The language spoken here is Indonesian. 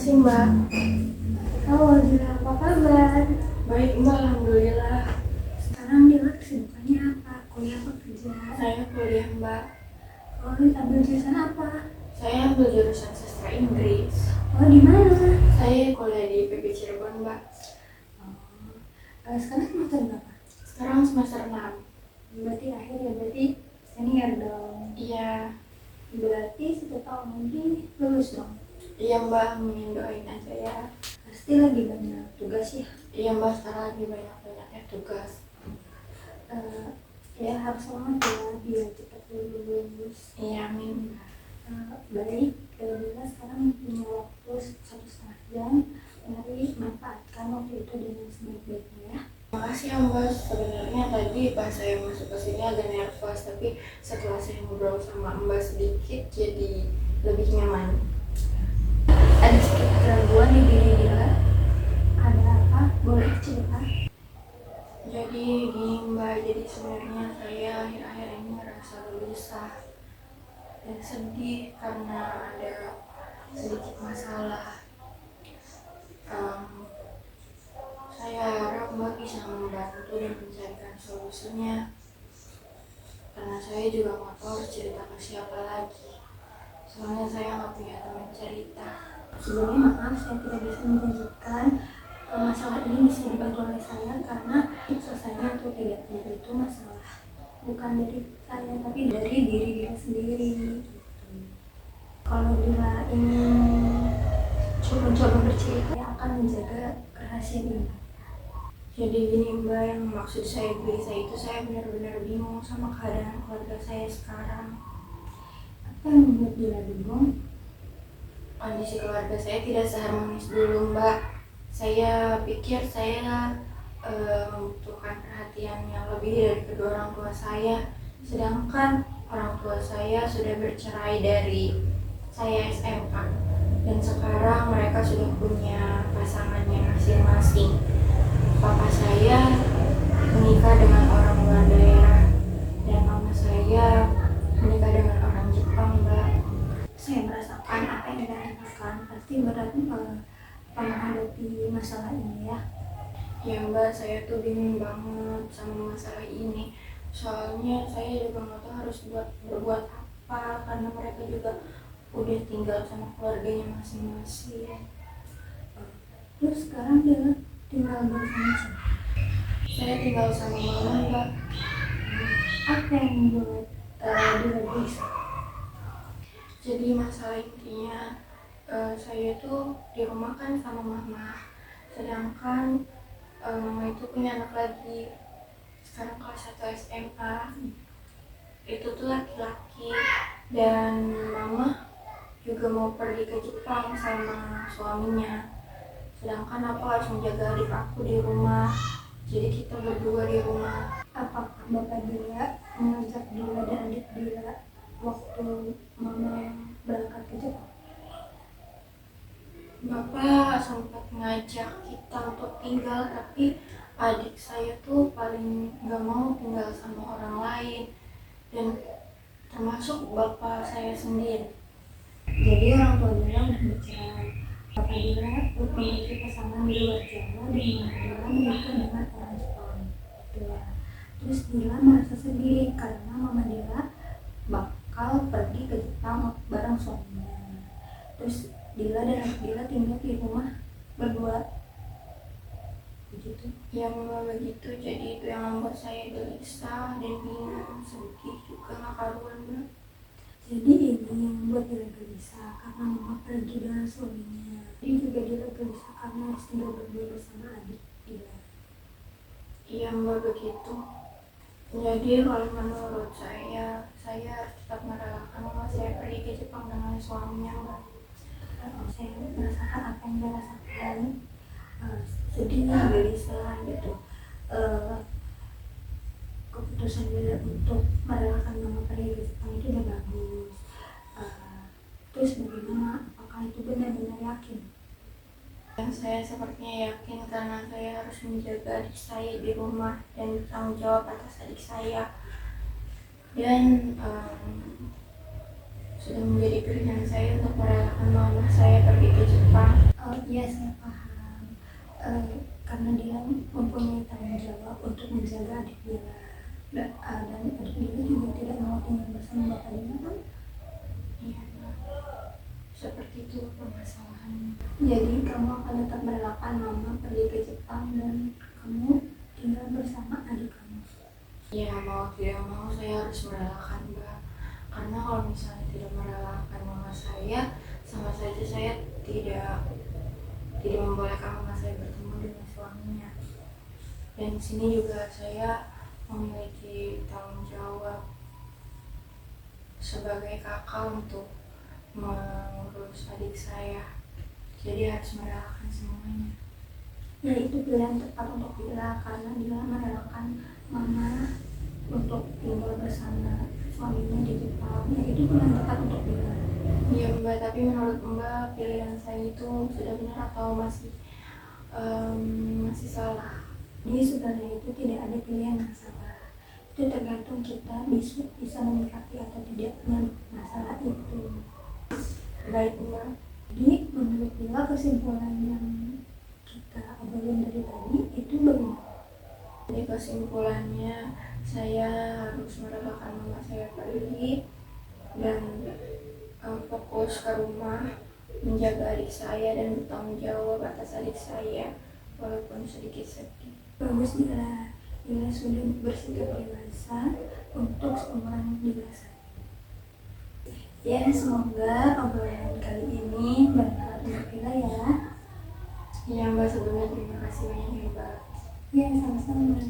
kasih Mbak. Halo Dila, apa kabar? Baik Mbak, Alhamdulillah. Sekarang Dila kesibukannya apa? Kuliah apa kerja? Saya kuliah Mbak. Oh, ambil jurusan apa? Saya ambil jurusan sastra Inggris. Oh, di mana? Saya kuliah di PB Cirebon Mbak. Sekarang semester berapa? Sekarang semester 6. Berarti akhir ya, berarti senior dong. Iya. Berarti 1 tahun lagi lulus dong. Iya Mbak, amin, doain aja ya. Pasti lagi banyak tugas ya. Iya Mbak, sekarang lagi banyak-banyaknya tugas. Ya harus semangat ya biar cepat lulus. Iya, amin. Baik, Dila sekarang punya waktu 1,5 jam. Mari manfaatkan waktu itu dengan sebaik-baiknya ya. Makasih ya Mbak, sebenarnya tadi pas saya masuk ke sini agak nervous, tapi setelah saya ngobrol sama Mbak sedikit jadi lebih nyaman. Ada sedikit keraguan di diri Dila. Ada apa? Boleh cerita? Jadi gini Mbak, jadi sebenarnya saya akhir-akhir ini merasa gelisah dan sedih karena ada sedikit masalah. Saya harap Mbak bisa membantu dan mencarikan solusinya, karena saya juga nggak tahu harus cerita ke siapa lagi. Soalnya saya nggak punya teman cerita. Sebelumnya maaf saya tidak bisa menjanjikan masalah ini bisa dibantu oleh saya karena selesainya atau tidaknya itu masalah bukan dari saya tapi dari diri Dila sendiri gitu. Kalau Dila ingin coba bercerita, saya akan menjaga kerahasiaan ini. Jadi gini Mbak, yang maksud saya gelisah itu saya benar-benar bingung sama keadaan keluarga saya sekarang. Apa yang membuat Dila bingung? Kondisi keluarga saya tidak seharmonis dulu Mbak. Saya pikir saya membutuhkan perhatian yang lebih dari kedua orang tua saya, sedangkan orang tua saya sudah bercerai dari saya SMA dan sekarang mereka sudah punya pasangannya masing-masing. Papa saya menikah dengan orang luar daerah dan mama saya menikah dengan orang Jepang Mbak. Saya merasakan apa yang Dila rasakan. Pasti berat menghadapi masalah ini ya. Ya Mbak, saya tuh bingung banget sama masalah ini. Soalnya saya juga nggak tahu harus berbuat apa, karena mereka juga udah tinggal sama keluarganya masing-masing. Terus sekarang Dila tinggal bersama siapa? Saya tinggal sama mama Mbak. Apa yang membuat Dila gelisah? Jadi masalah intinya saya tuh di rumah kan sama mama, sedangkan mama itu punya anak lagi, sekarang kelas 1 SMA. Itu tuh laki-laki dan mama juga mau pergi ke Jepang sama suaminya, sedangkan aku harus menjaga adik aku di rumah, jadi kita berdua di rumah. Apakah Bapak Dila mengajak Dila dan adik Dila waktu mama berangkat ke Jepang? Bapak sempat ngajak kita untuk tinggal, tapi adik saya tuh paling gak mau tinggal sama orang lain, dan termasuk bapak saya sendiri. Jadi orang tua Dila udah bercerai. Bapak Dila memiliki pasangan di luar Jawa dan Dila menikah dengan orang Jepang. Dila. Terus Dila merasa sedih karena mama Dila bakal pergi ke Jepang bareng suaminya. Terus Dila dan adik Dila tinggal di rumah berdua. Begitu. Ya memang begitu, jadi itu yang membuat saya gelisah dan bingung, sedih juga gak karuan Mbak. Jadi ini yang membuat Dila gelisah karena mama pergi dengan suaminya. Jadi juga Dila gelisah karena harus tinggal berdua bersama adik Dila. Iya Mbak, begitu. Jadi kalau menurut saya harus tetap merelakan mama saya pergi ke Jepang dengan suaminya Mbak. Saya merasakan apa yang Dila rasakan, sedih, gelisah gitu. Keputusan Dila untuk merelakan mama pergi ke Jepang itu udah bagus. Terus bagaimana? Apakah itu benar-benar yakin? Dan saya sepertinya yakin karena saya harus menjaga adik saya di rumah dan bertanggung jawab atas adik saya. Dan sudah menjadi pilihan saya untuk merelakan mama saya pergi ke Jepang. adik Dila dan adik Dila juga tidak mau tinggal bersama Bapak Dila kan? Iya Mbak, seperti itu permasalahannya. Jadi kamu akan tetap merelakan mama pergi ke Jepang dan kamu tinggal bersama adik kamu. Ya mau tidak mau saya harus merelakan Mbak, karena kalau misalnya tidak merelakan mama saya, sama saja saya tidak membolehkan mama saya bertemu dengan suaminya. Dan di sini juga saya memiliki tanggung jawab sebagai kakak untuk mengurus adik saya, jadi harus merelakan semuanya. Ya itu pilihan tepat untuk Dila karena Dila merelakan mama untuk tinggal bersama suaminya di Jepang. Ya itu pilihan tepat untuk Dila. Iya Mbak, tapi menurut Mbak pilihan saya itu sudah benar atau masih salah? Di sebenarnya itu tidak ada pilihan yang salah. Itu tergantung kita bisa menyikapi atau tidaknya masalah itu. Baik Mbak. Jadi menurut Dila kesimpulan yang kita obrolin dari tadi itu bagaimana? Jadi kesimpulannya saya harus merelakan mama saya pergi dan fokus ke rumah, menjaga adik saya dan bertanggung jawab atas adik saya walaupun sedikit sedih. Bagus Dila sudah bersikap dewasa untuk seorang dewasa. Ya semoga obrolan kali ini bermanfaat untuk Dila ya. Ya Mbak, sebelumnya terima kasih banyak ya Mbak. Ya sama-sama.